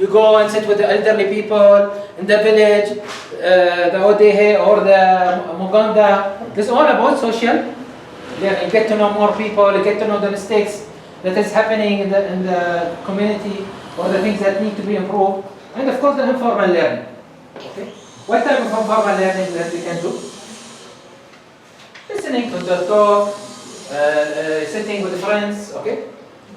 You go and sit with the elderly people in the village, the Odehe or the Muganda. This is all about social learning. You get to know more people, you get to know the mistakes that is happening in the community or the things that need to be improved. And of course the informal learning. Okay? What type of informal learning that we can do? Listening to the talk, sitting with friends, okay?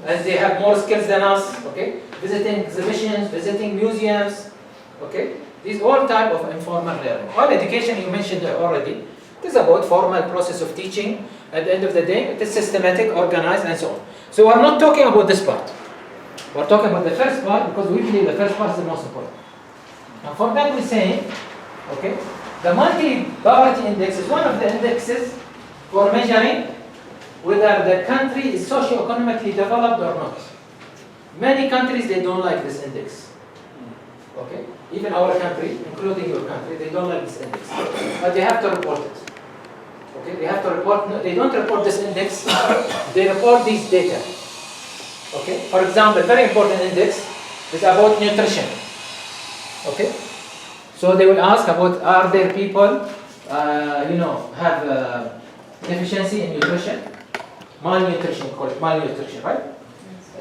And they have more skills than us, okay? Visiting exhibitions, visiting museums, okay? These all type of informal learning. All education you mentioned already. It is about formal process of teaching. At the end of the day, it is systematic, organized, and so on. So we're not talking about this part. We're talking about the first part because we believe the first part is the most important. And for that we're saying, okay, the multi-poverty index is one of the indexes for measuring whether the country is socio-economically developed or not. Many countries, they don't like this index. Okay? Even our country, including your country, they don't like this index. But they have to report it. Okay? They have to report, no, they don't report this index, they report these data. Okay? For example, very important index is about nutrition. Okay? So they will ask about, are there people, have deficiency in nutrition? Malnutrition, call it malnutrition, right?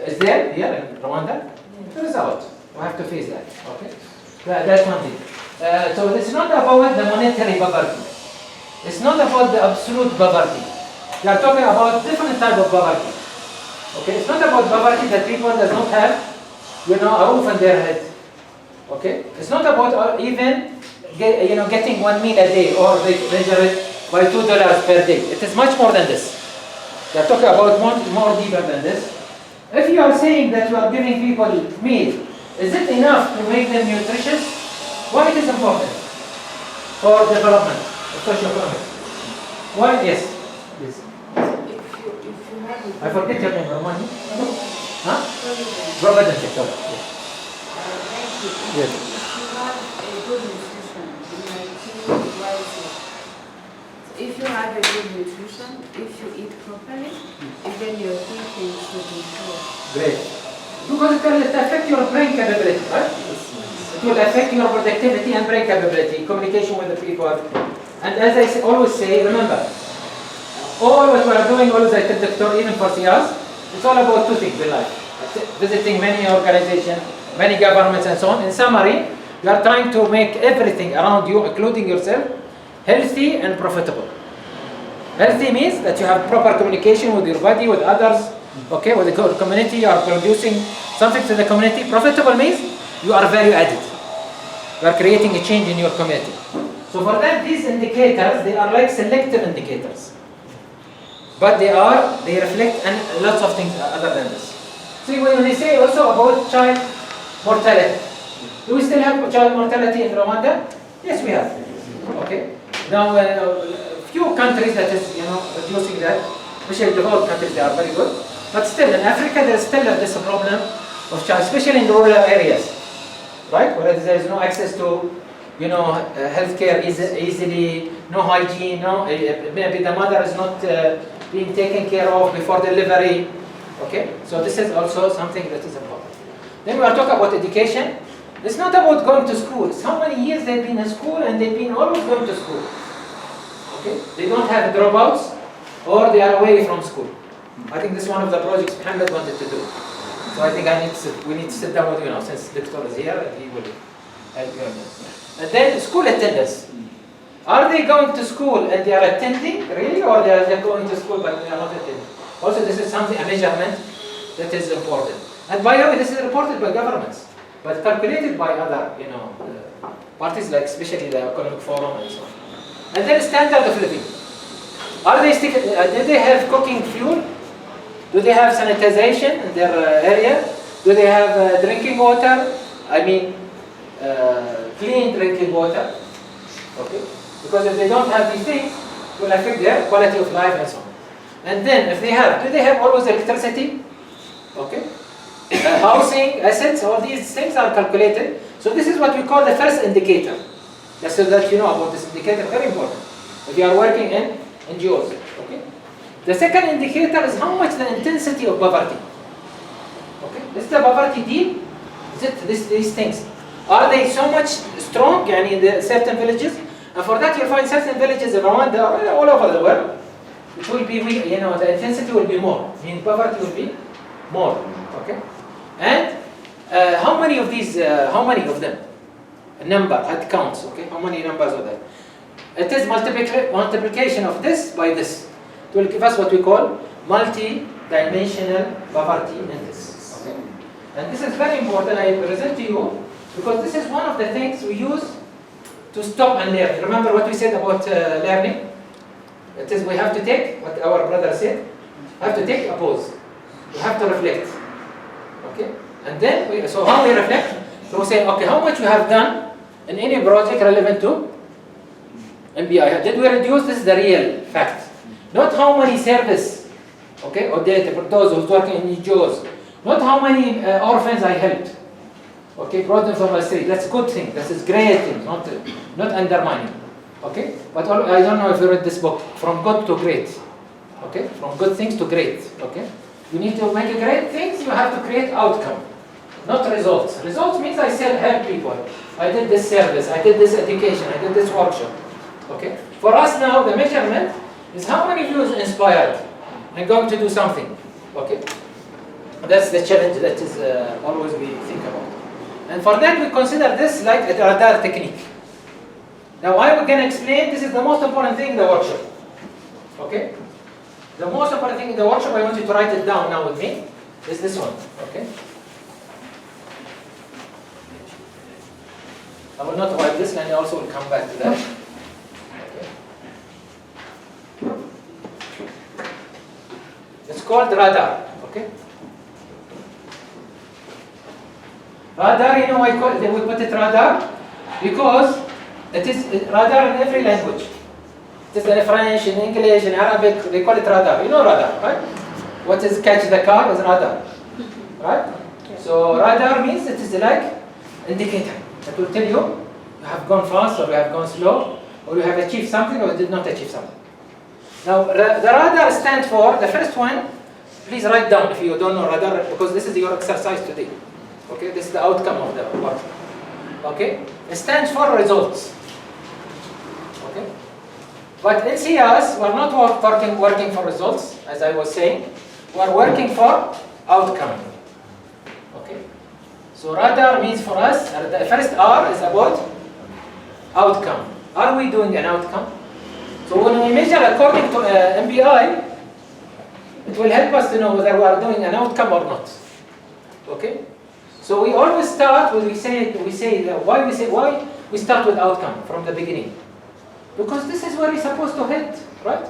Is there here in Rwanda? There is a lot. We have to face that. Okay? That's one thing. So it's not about the monetary poverty. It's not about the absolute poverty. We are talking about different type of poverty. Okay? It's not about poverty that people does not have, a roof on their head. Okay? It's not about even getting 1 meal a day or they measure it by $2 per day. It is much more than this. We are talking about more deeper than this. If you are saying that you are giving people meal, is it enough to make them nutritious? Why it is important for development, socio-economic? Why? Yes. Yes. I forget your name, Romani. Huh? Providence. Yes. Thank you. Yes. If you have a good nutrition, if you have a good nutrition, if you eat properly, even your thinking should improve. Great. Because it will affect your brain capability, right? It will affect your productivity and brain capability, communication with the people. And as I always say, remember, all what we are doing, always I tell the doctor, even for CRs, it's all about two things in life. Visiting many organizations, many governments and so on. In summary, you are trying to make everything around you, including yourself, healthy and profitable. Healthy means that you have proper communication with your body, with others, okay, with the community, you are producing something to the community. Profitable means you are value added. You are creating a change in your community. So for that, these indicators, they are like selective indicators. But they reflect lots of things other than this. See, when we say also about child mortality, do we still have child mortality in Rwanda? Yes, we have. Okay. Now, few countries that is, reducing that, especially developed countries, they are very good. But still, in Africa, there is still this problem of child, especially in rural areas, right? Where there is no access to, healthcare easily, no hygiene, maybe the mother is not being taken care of before delivery. Okay, so this is also something that is important. Then we are talking about education. It's not about going to school. It's how many years they've been in school and they've been always going to school. Okay, they don't have dropouts or they are away from school. I think this is one of the projects Mohammed wanted to do. So I think we need to sit down with since the doctor is here and he will help you on this. And then school attendance. Are they going to school and they are attending really, or they are just going to school but they are not attending? Also, this is something, a measurement that is important. And by the way, this is reported by governments, but calculated by other, parties like especially the Economic Forum and so on. And then standard of living. Do they have cooking fuel? Do they have sanitization in their area? Do they have drinking water? Clean drinking water. Okay? Because if they don't have these things, it will affect their quality of life and so on. And then, if they have, do they have always electricity? Okay? Housing, assets, all these things are calculated. So this is what we call the first indicator. Just so that you know about this indicator, very important. If you are working in NGOs. Okay? The second indicator is how much the intensity of poverty. Okay? This is the poverty deep. these things, are they so much strong in the certain villages? And for that, you'll find certain villages in Rwanda, all over the world, it will be, the intensity will be more. Meaning poverty will be more. Okay? And how many of them? A number, head counts, okay? How many numbers are there? It is multiplication of this by this. It will give us what we call multi-dimensional poverty index. Okay? And this is very important, I present to you, because this is one of the things we use to stop and learn. Remember what we said about learning? It is we have to take, what our brother said, have to take a pause. We have to reflect. Okay? And then, so how we reflect? So we say, okay, how much we have done in any project relevant to MBI? Did we reduce? This is the real fact. Not how many service, okay, or data for those who's working in NGOs. Not how many orphans I helped. Okay, brought them from the street. That's a good thing. That is great thing, not undermining. Okay? But I don't know if you read this book, From Good to Great. Okay? From good things to great. Okay? You need to make great things, you have to create outcome, not results. Results means I help people. I did this service, I did this education, I did this workshop. Okay? For us now, the measurement is how many of you is inspired and going to do something. Okay? That's the challenge that is always we think about. And for that, we consider this like a radar technique. Now, I'm going to explain, this is the most important thing in the workshop. Okay? The most important thing in the workshop, I want you to write it down now with me, is this one. Okay? I will not write this, and I also will come back to that. Okay. It's called radar. Okay? Radar, you know why we put it radar? Because it is radar in every language. It is in French, in English, in Arabic, they call it radar. You know radar, right? What is catch the car is radar. Right? So radar means it is like indicator. It will tell you have gone fast or you have gone slow, or you have achieved something or you did not achieve something. Now the radar stands for, the first one, please write down if you don't know radar, because this is your exercise today. Okay, this is the outcome of the work. Okay, it stands for results. Okay, but in CS we're not working for results, as I was saying. We're working for outcome. Okay, so radar means for us, the first R is about outcome. Are we doing an outcome? So when we measure according to MBI, it will help us to know whether we are doing an outcome or not. Okay. So we always start when why we start with outcome from the beginning, because this is where you're supposed to head, right?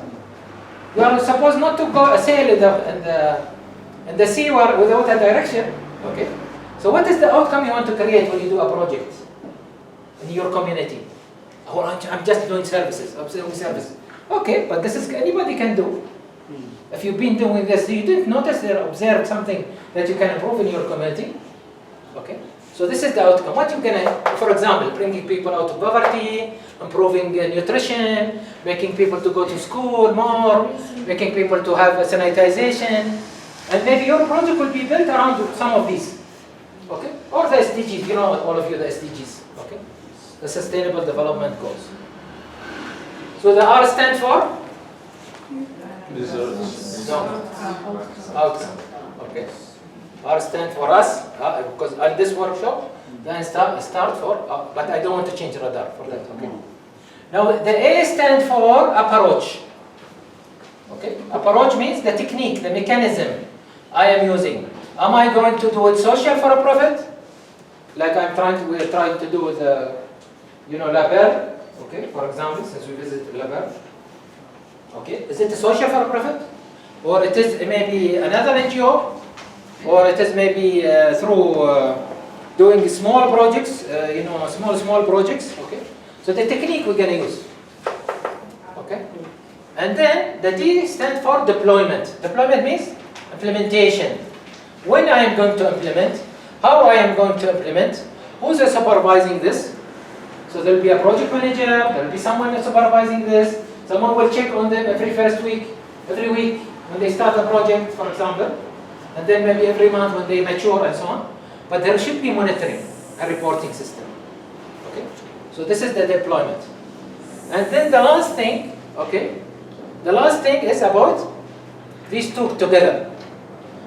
You are supposed not to go sail in the sea without a direction. Okay. So what is the outcome you want to create when you do a project in your community? Oh, I'm just doing services. I'm doing services. Okay, but this is anybody can do. If you've been doing this, you didn't notice or observe something that you can improve in your community. Okay, so this is the outcome. What you're gonna, for example, bringing people out of poverty, improving nutrition, making people to go to school more, making people to have sanitization, and maybe your project will be built around some of these. Okay, or the SDGs. You know, all of you, the SDGs. Okay, the Sustainable Development Goals. So the R stands for results. No, outcome. Okay. R stand for us, because at this workshop, then start for, but I don't want to change radar for that, okay? Now, the A stand for approach, okay? Approach means the technique, the mechanism I am using. Am I going to do it social for a profit? Like we're trying to do with, Label, okay? For example, since we visit Label, okay? Is it social for a profit? Or it is maybe another NGO? Or it is maybe through doing small projects, small projects, okay? So the technique we're gonna use, okay? And then the D stands for deployment. Deployment means implementation. When I am going to implement, how I am going to implement, who's supervising this? So there will be a project manager, there will be someone supervising this, someone will check on them every week when they start a project, for example. And then maybe every month when they mature and so on. but there should be monitoring and reporting system. Okay, so this is the deployment. And then the last thing, okay, the last thing is about these two together.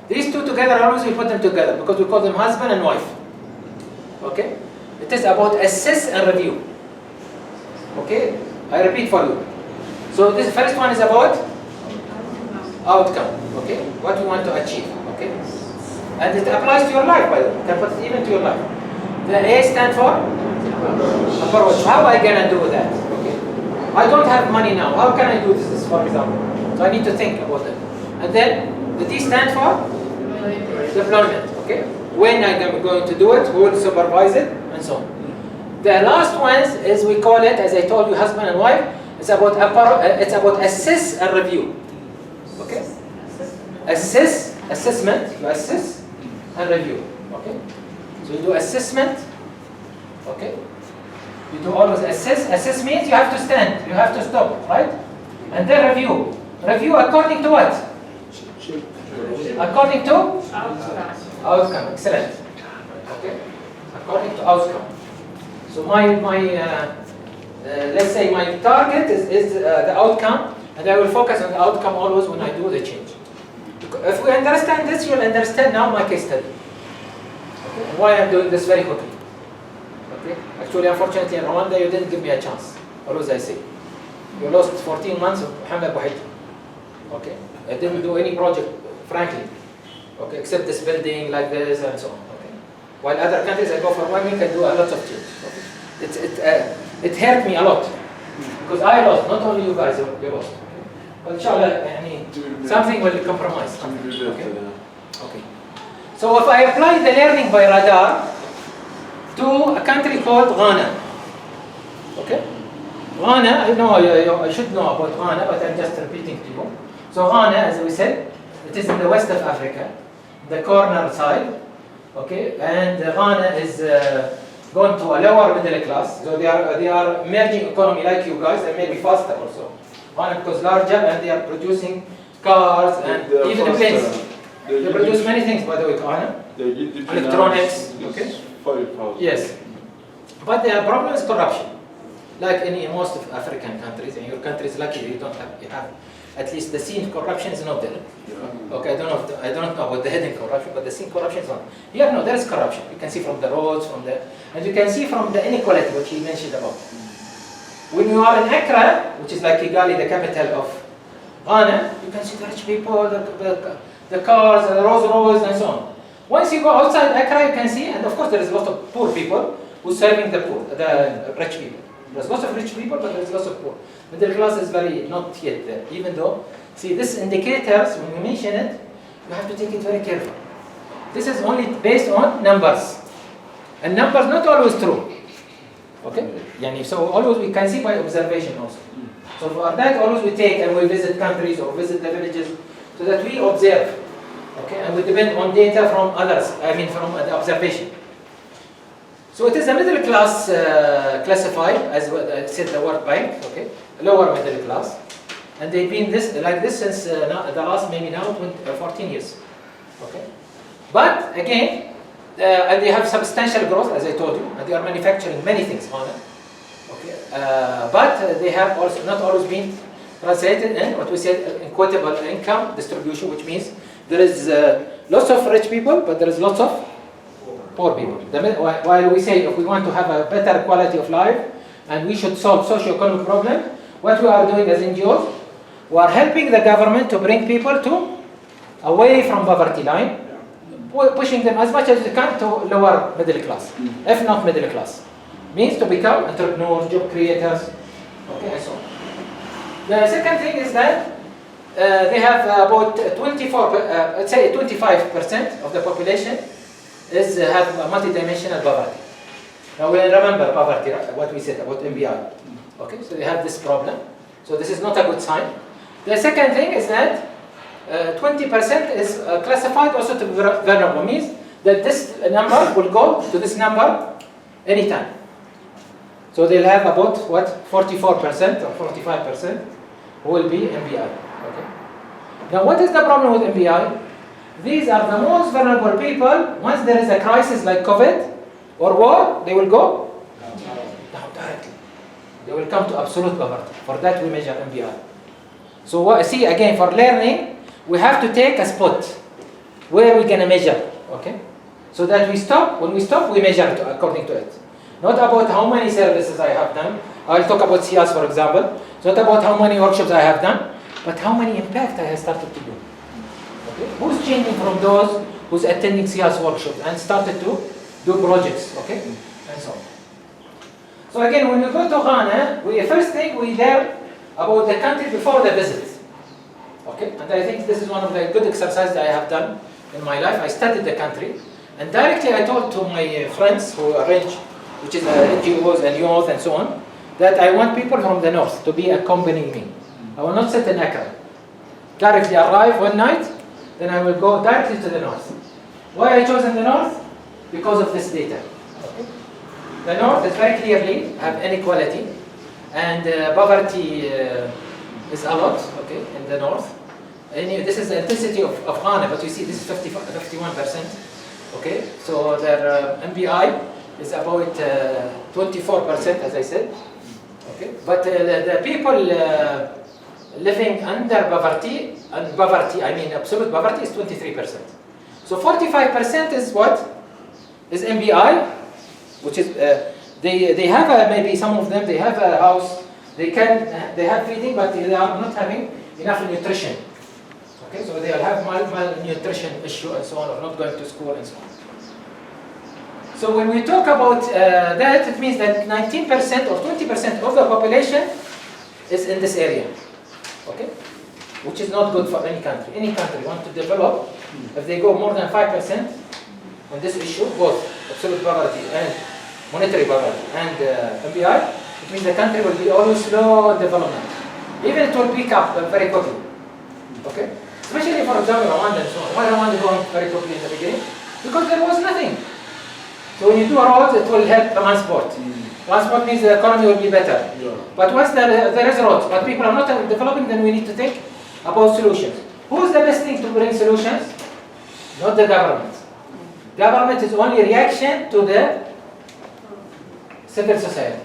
These two together, always we put them together because we call them husband and wife. Okay, it is about assess and review. Okay, I repeat for you. So this first one is about outcome. Okay, what we want to achieve. Okay, and it applies to your life, by the way. You can put it even to your life. The A stands for approach. How am I gonna do that? Okay, I don't have money now. How can I do this, for example? So I need to think about that. And then the D stands for deployment. Okay, when I'm going to do it, who will supervise it, and so on. The last ones is we call it, as I told you, husband and wife. It's about assess and review. Okay, assessment. You assess and review. Okay, so you do assessment. Okay, you do always assess. Assess means you have to stand, you have to stop, right? And then review. Review according to what? According to outcome. Excellent. Okay, according to outcome. So let's say my target is the outcome, and I will focus on the outcome always when I do the change. If we understand this, you'll understand now my case study. Okay? And why I'm doing this very quickly. Okay? Actually, unfortunately, in Rwanda, you didn't give me a chance. Always I say. You lost 14 months of Muhammad Buhayt. Okay? I didn't do any project, frankly. Okay? Except this building like this and so on. Okay? While other countries, I go for 1 week, I do a lot of change. Okay? It hurt me a lot. Because I lost, not only you guys, you lost. But inshallah, something will compromise. Okay? Okay. So if I apply the learning by radar to a country called Ghana. Okay? Ghana, I know I should know about Ghana, but I'm just repeating to you. So Ghana, as we said, it is in the west of Africa, the corner side. Okay? And Ghana is going to a lower middle class. So they are emerging economy like you guys, and maybe faster also. Ghana because larger, and they are producing cars and even planes. They produce many things, by the way, Ghana. Electronics. Okay. Yes. But the problem is corruption. Like in most of African countries, and your country is lucky you have at least the scene corruption is not there. Yeah. Okay, I don't know about the hidden corruption, but the scene corruption is not. Here, no, there is corruption. You can see from the roads, and you can see from the inequality, which he mentioned about. When you are in Accra, which is like Kigali, the capital of Ghana, you can see the rich people, the cars, the Rolls Royce, and so on. Once you go outside Accra, you can see, and of course there is a lot of poor people who are serving the poor, the rich people. There's lots of rich people, but there's lots of poor. Middle class is very not yet there, even though, see, this indicators, when you mention it, you have to take it very careful. This is only based on numbers. And numbers not always true. Okay? So always we can see by observation also. So for that, always we take and we visit countries or visit the villages so that we observe. Okay? And we depend on data from others, from the observation. So it is a middle class classified, as I said, the World Bank, okay, lower middle class, and they've been like this since the last maybe now 14 years, okay. But again, and they have substantial growth, as I told you, and they are manufacturing many things on it, okay. But they have also not always been translated in what we said equitable income distribution, which means there is lots of rich people, but there is lots of poor people. While we say if we want to have a better quality of life and we should solve socio-economic problem, what we are doing as NGOs, we are helping the government to bring people away from poverty line, pushing them as much as they can to lower middle class, if not middle class. Means to become entrepreneurs, job creators, okay, and so on. The second thing is that they have about 25% of the population have multidimensional poverty. Now we remember poverty, what we said about MBI. Okay, so they have this problem. So this is not a good sign. The second thing is that 20% is classified also to be vulnerable. Means that this number will go to this number anytime. So they'll have about 44% or 45% who will be MBI. Okay. Now what is the problem with MBI? these are the most vulnerable people. Once there is a crisis like COVID or war, they will go down directly. They will come to absolute poverty. For that we measure MBI. So see again, for learning, we have to take a spot where we're gonna measure, okay? So that we stop, when we stop, we measure it according to it. Not about how many services I have done. I'll talk about CIAS, for example. It's not about how many workshops I have done, but how many impact I have started to do. Okay? Who's changing from those who's attending CIAS workshops and started to do projects, okay? And so on. So again, when we go to Ghana, first thing we learn about the country before the visit. Okay? And I think this is one of the good exercises I have done in my life. I studied the country, and directly I told to my friends who arrange, which is NGOs and youth and so on, that I want people from the north to be accompanying me. I will not sit in Accra. Directly arrive one night, then I will go directly to the north. Why I chosen the north? Because of this data. Okay? The north is very clearly have inequality, and poverty is a lot, okay, in the north. And this is the intensity of Ghana, but you see this is 51%, okay? So their MBI is about 24%, as I said, okay? But the people living under poverty, and poverty, I mean absolute poverty, is 23%. So 45% is what? Is MBI, which is, they have maybe some of them, they have a house, they have feeding, but they are not having enough nutrition. Okay, so they will have malnutrition issue and so on, or not going to school and so on. So when we talk about that, it means that 19% or 20% of the population is in this area. Okay, which is not good for any country. Any country want to develop, if they go more than 5% on this issue, both absolute poverty and monetary poverty and MBI, it means the country will be always slow development. Even it will pick up very quickly. Okay? Especially, for example, Rwanda and so on. Why Rwanda going very quickly in the beginning? Because there was nothing. So when you do a road, it will help transport. Transport means the economy will be better. Yeah. But once there is roads, but people are not developing, then we need to think about solutions. Who is the best thing to bring solutions? Not the government. Government is only reaction to the civil society.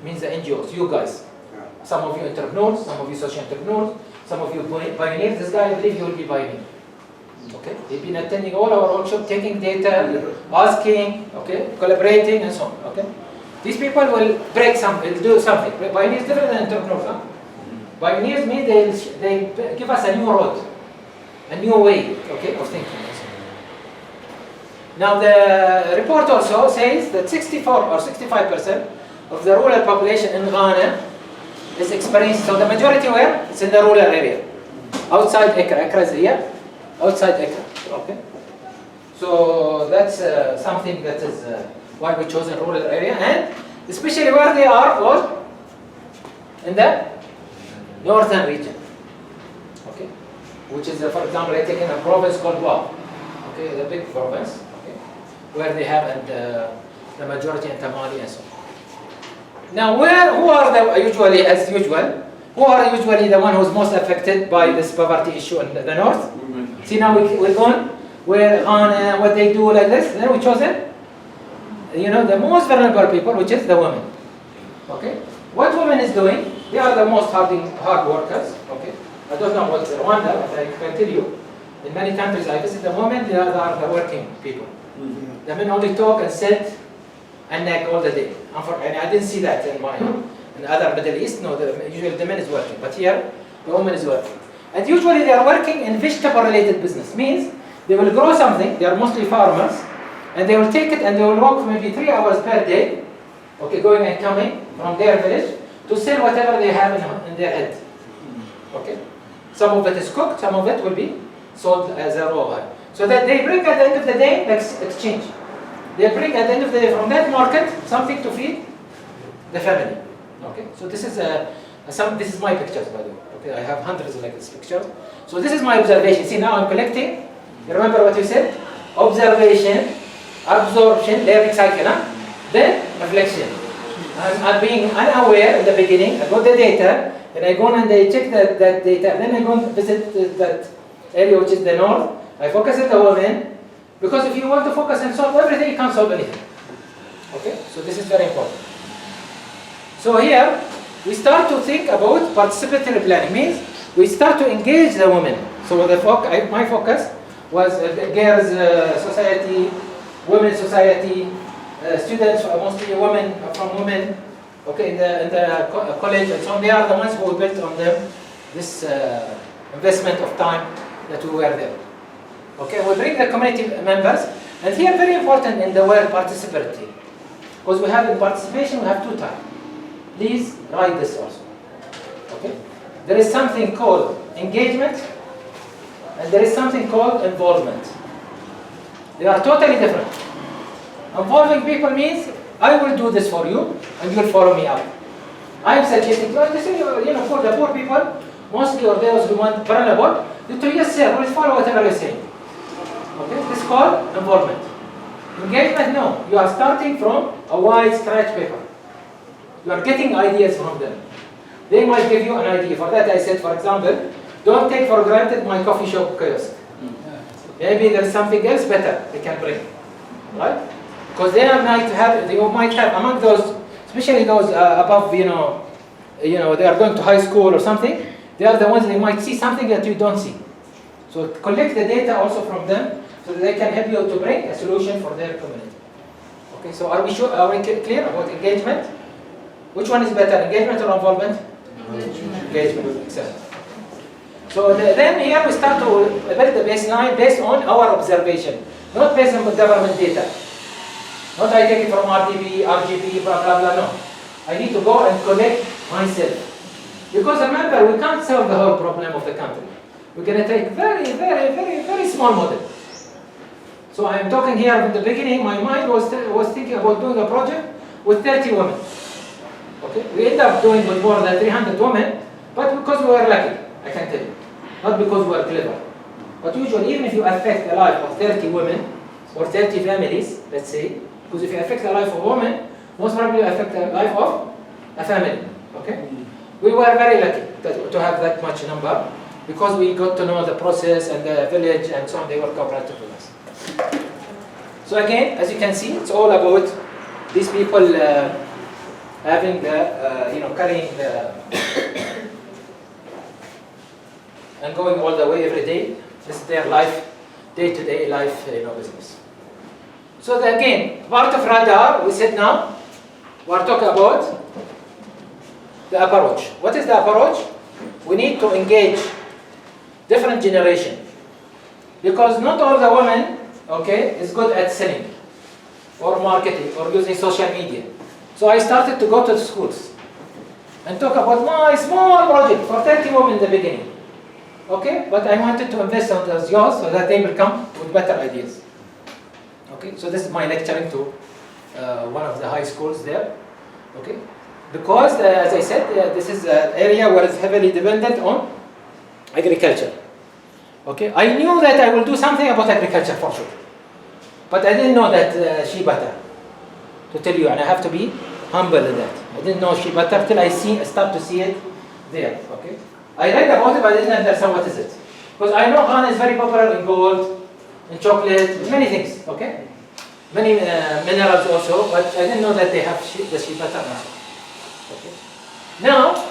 Means the NGOs, you guys. Some of you entrepreneurs, some of you social entrepreneurs, some of you pioneers. This guy, I believe he will be pioneer. Okay? They've been attending all our workshops, taking data, asking, okay, collaborating and so on. Okay? These people will break something, will do something. Pioneers different than entrepreneurs. Huh? Pioneers mean they give us a new road, a new way, okay, of thinking. Now the report also says that 64 or 65% of the rural population in Ghana is experiencing, so the majority where? It's in the rural area. Outside Accra. Accra is here. Outside Accra. Okay. So that's something that is why we chose a rural area, and especially where they are, or in the northern region. Okay. Which is, for example, I take in a province called Wa. Okay, the big province. Okay. Where they have the majority in Tamale and so on. Now, who are usually, as usual, who are usually the one who's most affected by this poverty issue in the north? Women. See, now we're going where on what they do like this. Then we chose it. You know, the most vulnerable people, which is the women. Okay, what women is doing? They are the most hard workers. Okay, I don't know what's Rwanda, but I can tell you, in many countries I visit, the women they are the working people. Mm-hmm. The men only talk and sit and nag all the day. And I didn't see that in other Middle East. No, usually the man is working, but here the woman is working. And usually they are working in vegetable-related business. Means they will grow something. They are mostly farmers, and they will take it and they will walk maybe 3 hours per day. Okay, going and coming from their village to sell whatever they have in their head. Okay, some of it is cooked, some of it will be sold as a raw. So that they bring at the end of the day exchange. They bring at the end of the day from that market something to feed the family. Okay, so this is this is my pictures, by the way. Okay, I have hundreds of like this pictures. So this is my observation. See, now I'm collecting. You remember what you said? Observation, absorption, learning cycle, huh? Then reflection. I'm being unaware in the beginning. I got the data, and I go and I check that data. Then I go and visit that area which is the north. I focus on the women, because if you want to focus and solve everything, you can't solve anything. Okay, so this is very important. So here, we start to think about participatory planning. Means we start to engage the women. So my focus was girls society, women's society, students, mostly women from women, okay, in the college and so on. They are the ones who built on them this investment of time that we were there. Okay, we bring the community members, and here very important in the word participatory, because we have in participation we have two types. Please write this also. Okay, there is something called engagement, and there is something called involvement. They are totally different. Involving people means I will do this for you, and you will follow me up. I am suggesting, for the poor people, mostly or those who want vulnerable, you tell yes sir, we'll follow whatever you're saying. Okay, this is called involvement. Engagement, no. You are starting from a white scratch paper. You are getting ideas from them. They might give you an idea. For that I said, for example, don't take for granted my coffee shop kiosk. Maybe there's something else better they can bring, right? Because they might have among those, especially those above, they are going to high school or something. They are the ones they might see something that you don't see. So collect the data also from them, so that they can help you to bring a solution for their community. Okay, so are we sure? Are we clear about engagement? Which one is better, engagement or involvement? Engagement. Excellent. So then here we start to build the baseline based on our observation, not based on government data. Not I take it from RGB, blah, blah, blah, no. I need to go and collect myself. Because remember, we can't solve the whole problem of the country. We're going to take very small model. So I'm talking here from the beginning, my mind was thinking about doing a project with 30 women. Okay? We end up doing with more than 300 women, but because we were lucky, I can tell you. Not because we were clever. But usually, even if you affect the life of 30 women, or 30 families, let's say, because if you affect the life of a woman, most probably you affect the life of a family. Okay? We were very lucky to have that much number, because we got to know the process and the village and so on. They were cooperative with us. So again, as you can see, it's all about these people having the, carrying the, and going all the way every day. This is their life, day-to-day life, business. So again, part of radar, we said now, we are talking about the approach. What is the approach? We need to engage different generation, because not all the women, okay, is good at selling or marketing or using social media. So I started to go to the schools and talk about my small project for 30 women in the beginning. Okay, but I wanted to invest on those girls so that they will come with better ideas. Okay, so this is my lecturing to one of the high schools there. Okay, because as I said, this is an area where it's heavily dependent on agriculture. Okay, I knew that I will do something about agriculture for sure, but I didn't know that shea butter. To tell you, and I have to be humble in that. I didn't know shea butter till I start to see it there. Okay, I read about it, but I didn't understand what is it. Because I know Ghana is very popular in gold, in chocolate, in many things. Okay, many minerals also, but I didn't know that they have the shea butter also. Okay, now.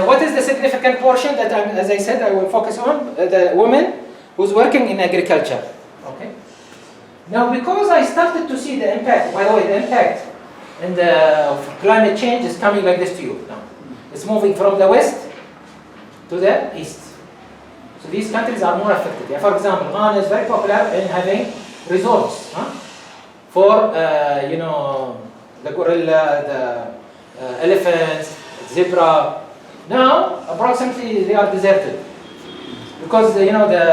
What is the significant portion that, as I said, I will focus on? The woman who's working in agriculture. Okay. Now, because I started to see the impact, by the way, the impact of climate change is coming like this to you now. It's moving from the west to the east. So these countries are more affected. Yeah, for example, Ghana is very popular in having resorts for, the gorilla, the elephants, zebra. Now, approximately they are deserted because the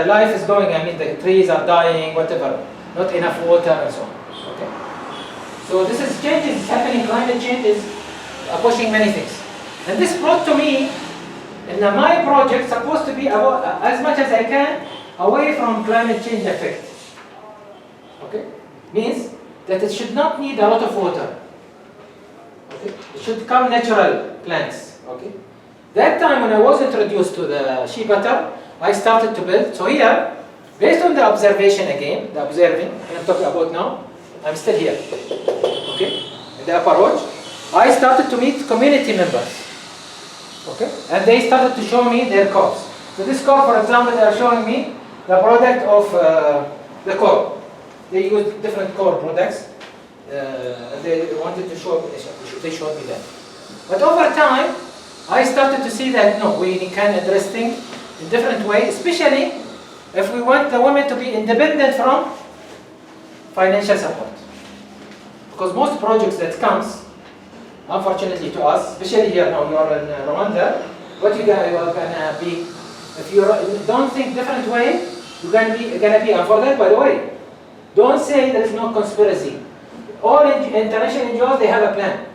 life is going. I mean, the trees are dying, whatever, not enough water and so on. Okay, so this is changes happening. Climate change is pushing many things, and this brought to me in my project supposed to be about as much as I can away from climate change effect. Okay, means that it should not need a lot of water. Okay, it should come natural plants. Okay. That time when I was introduced to the shea butter, I started to build. So here, Based on the observation again, the observing, I'm talking about now, I'm still here. Okay? In the upper watch, I started to meet community members. Okay? And they started to show me their crops. So this crop, for example, they are showing me the product of the corn. They use different corn products. They wanted to show, they showed me that. But over time, I started to see that no, we can address things in different ways, especially if we want the women to be independent from financial support. Because most projects that comes, unfortunately to us, especially here now, you are in Rwanda, what you are gonna be, if you don't think different way, you're gonna be, and for that, by the way, don't say there is no conspiracy. All international NGOs, they have a plan.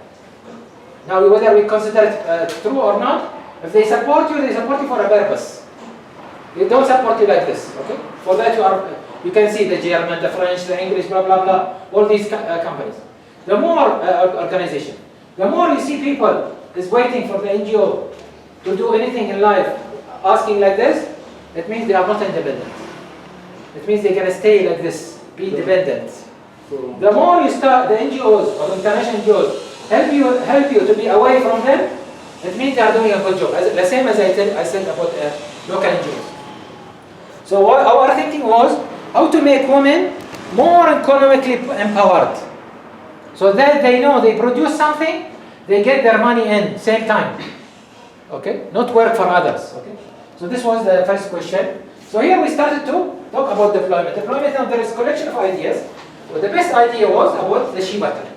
Now, whether we consider it true or not, if they support you for a purpose. They don't support you like this, okay? For that you can see the German, the French, the English, blah, blah, blah, all these companies. The more organization, the more you see people is waiting for the NGO to do anything in life, asking like this, it means they are not independent. It means they're gonna stay like this, be dependent. The more you start, the NGOs or international NGOs help you to be away from them, it means they are doing a good job. The same as I said about local NGOs. So our thinking was how to make women more economically empowered. So that they know they produce something, they get their money in same time. Okay? Not work for others. Okay? So this was the first question. So here we started to talk about deployment. Deployment, now there is a collection of ideas. Well, the best idea was about the shea butter.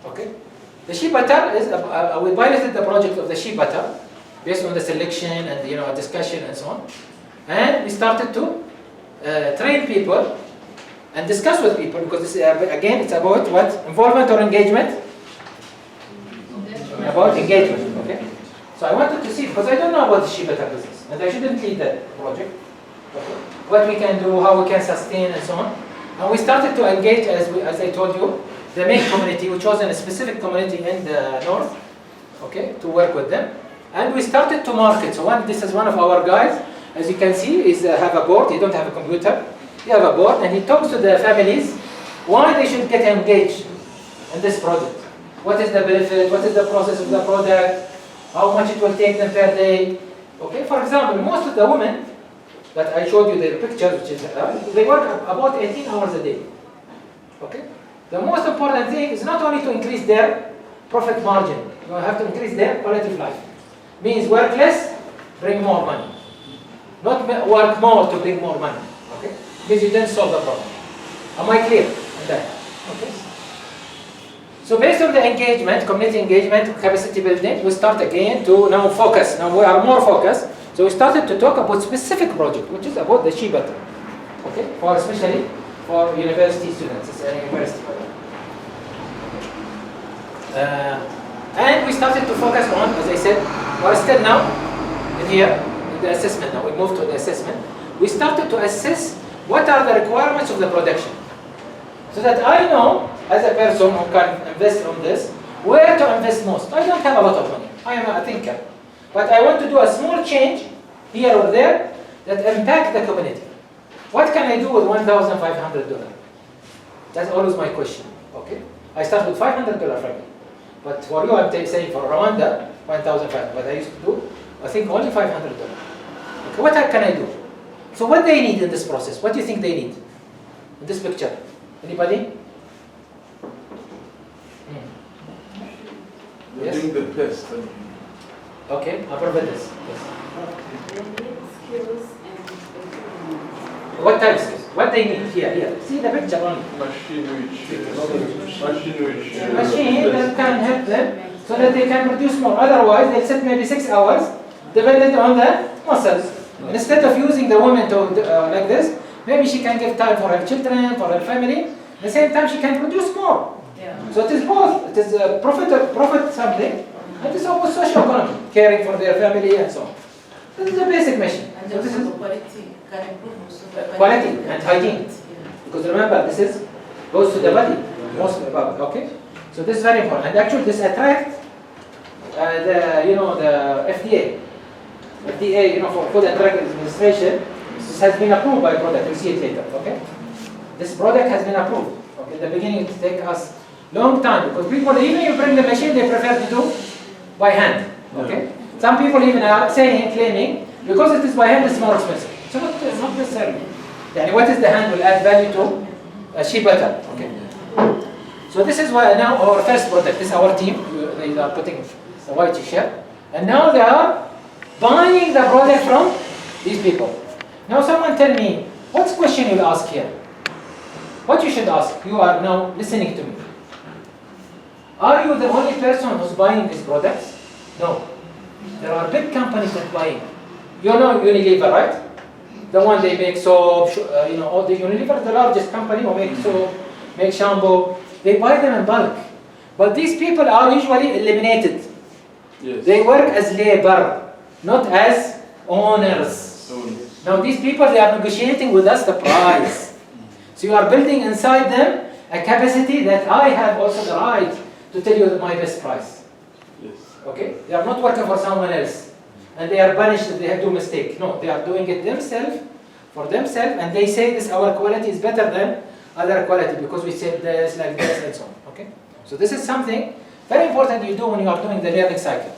Okay? The shea butter is, we piloted the project of the shea butter based on the selection and discussion and so on. And we started to train people and discuss with people, because this is, again, it's about what? Involvement or engagement? About engagement, okay? So I wanted to see, because I don't know about the shea butter business, and I shouldn't lead that project. Okay. What we can do, how we can sustain, and so on. And we started to engage, as I told you, the main community. We chose a specific community in the north, okay, to work with them. And we started to market. So this is one of our guys, as you can see, is have a board. He don't have a computer. He have a board, and he talks to the families why they should get engaged in this project. What is the benefit? What is the process of the product? How much it will take them per day? Okay, for example, most of the women that I showed you the picture, which is they work about 18 hours a day. Okay, the most important thing is not only to increase their profit margin. You have to increase their quality of life. Means work less, bring more money. Not work more to bring more money. Okay, because you didn't solve the problem. Am I clear on that? Okay. So based on the engagement, community engagement, capacity building, we start again to now focus. Now we are more focused. So we started to talk about specific project, which is about the shea butter. Okay, especially for university students. It's a university program. And we started to focus on, as I said, we're still now in here, in the assessment now. We moved to the assessment. We started to assess what are the requirements of the production. So that I know, as a person who can invest on this, where to invest most. I don't have a lot of money. I am a thinker. But I want to do a small change here or there that impact the community. What can I do with $1,500? That's always my question. Okay? I start with $500 from me. But for you, I'm saying for Rwanda, $1,500. But I used to do, I think, only $500. Okay, what can I do? So what they need in this process? What do you think they need in this picture? Anybody? Yes? Doing the test. Okay, I'll provide this. Yes. They need skills and equipment. What type of skills? What they need here? See the picture only. Machine That can help them so that they can produce more. Otherwise, they'll sit maybe 6 hours, dependent on the muscles. Instead of using the woman to like this, maybe she can give time for her children, for her family. At the same time, she can produce more. Yeah. So it is both. It is profit something, and it is also social economy, caring for their family and so on. This is a basic mission. And So this also is quality can improve also the quality and hygiene. Yeah. Because remember, this is goes to the body, most of the body. Okay. So this is very important, and actually this attracts the FDA, for Food and Drug Administration. This has been approved by product. You'll see it later. Okay. This product has been approved. Okay. In the beginning, it take us long time because people, even you bring the machine, they prefer to do by hand. Okay. Some people even are saying, claiming, because it is by hand, it's more expensive. So not necessarily. Yani what is the hand will add value to shea butter. Okay. So this is why now our first product. This is our team. They are putting the white shirt, and now they are buying the product from these people. Now someone tell me, what's the question you'll ask here? What you should ask? You are now listening to me. Are you the only person who's buying these products? No. There are big companies that buying. You know Unilever, right? The one they make soap, all the Unilever, the largest company who make soap, make shampoo. They buy them in bulk. But these people are usually eliminated. Yes. They work as labor, not as owners. Now these people, they are negotiating with us the price. So you are building inside them a capacity that I have also the right to tell you my best price. Yes. Okay? They are not working for someone else. And they are punished if they do mistake. No, they are doing it themselves, for themselves, and they say this, our quality is better than other quality because we said this, like this, and so on. Okay? So this is something very important you do when you are doing the learning cycle.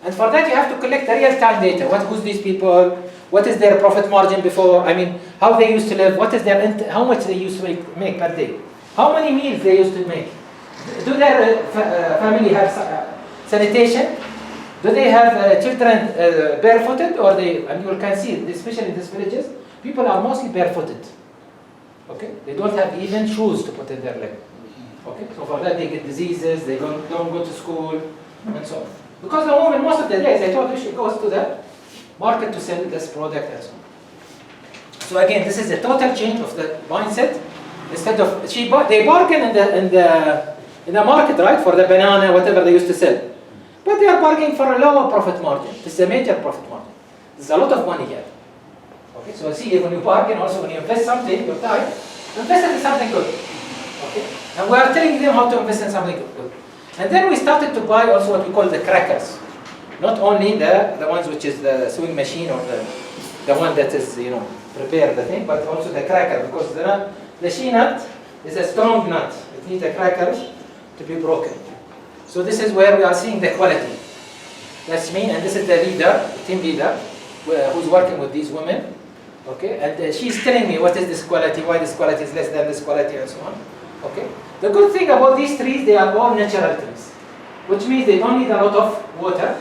And for that you have to collect the real-time data. Who's these people? What is their profit margin before? I mean, how they used to live? What is their how much they used to make per day? How many meals they used to make? Do their family have sanitation? Do they have children barefooted, or they? And you can see, especially in these villages, people are mostly barefooted. Okay, they don't have even shoes to put in their leg. Okay, so for that they get diseases. They don't go to school, and so on. Because the woman, most of the days, I told you, she goes to the market to sell this product and so on. So again, this is a total change of the mindset. Instead of they bargain in the market, right, for the banana, whatever they used to sell. But they are bargaining for a lower profit margin. This is a major profit margin. There's a lot of money here. Okay, so see, when you bargain, also when you invest something, your time, invest in something good. Okay, and we are telling them how to invest in something good. And then we started to buy also what we call the crackers. Not only the ones which is the sewing machine or the one that is, prepare the thing, but also the cracker, because the shea nut is a strong nut. It needs the crackers to be broken. So this is where we are seeing the quality. That's me, and this is the leader, team leader, who's working with these women. Okay, and she's telling me what is this quality, why this quality is less than this quality, and so on. Okay. The good thing about these trees, they are all natural trees, which means they don't need a lot of water,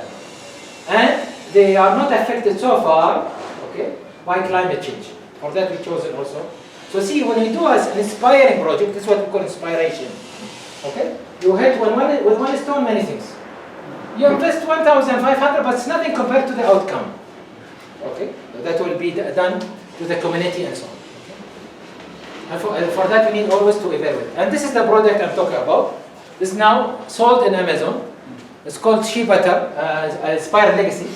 and they are not affected so far, okay, by climate change. For that we chose it also. So see, when you do an inspiring project, this is what we call inspiration. Okay, you hit with one stone many things. You invest 1,500, but it's nothing compared to the outcome. Okay, that will be done to the community and so on. Okay? And for that, we need always to evaluate. And this is the product I'm talking about. This is now sold in Amazon. It's called Shea Butter, Inspire Legacy,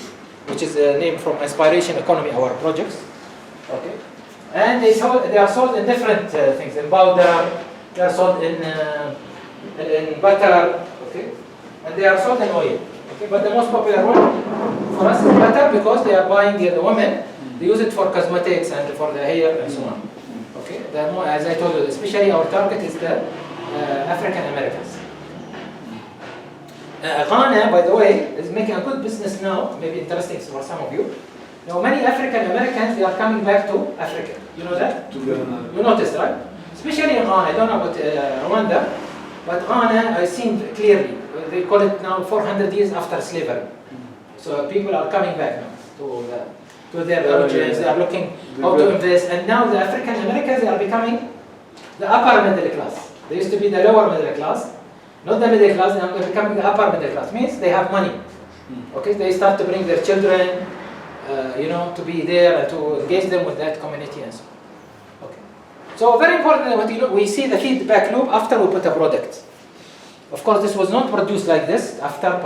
which is a name from Inspiration Economy, our projects. Okay, and they are sold in different things. In powder, they are sold in butter. Okay, and they are sold in oil. Okay, but the most popular one for us is butter, because they are buying the women. They use it for cosmetics and for the hair and so on. Okay, as I told you, especially our target is the African Americans. Ghana, by the way, is making a good business now. Maybe interesting for some of you. Now, many African Americans, they are coming back to Africa. You know that? You noticed, right? Especially in Ghana. I don't know about Rwanda, but Ghana, I've seen clearly. They call it now 400 years after slavery. So people are coming back now to their origins. They are looking how to invest. And now the African Americans, they are becoming the upper middle class. They used to be the lower middle class, not the middle class. Now they're becoming the upper middle class. Means they have money. Okay, they start to bring their children, to be there and to engage them with that community and so on. Okay. So very important, we see the feedback loop after we put a product. Of course, this was not produced like this after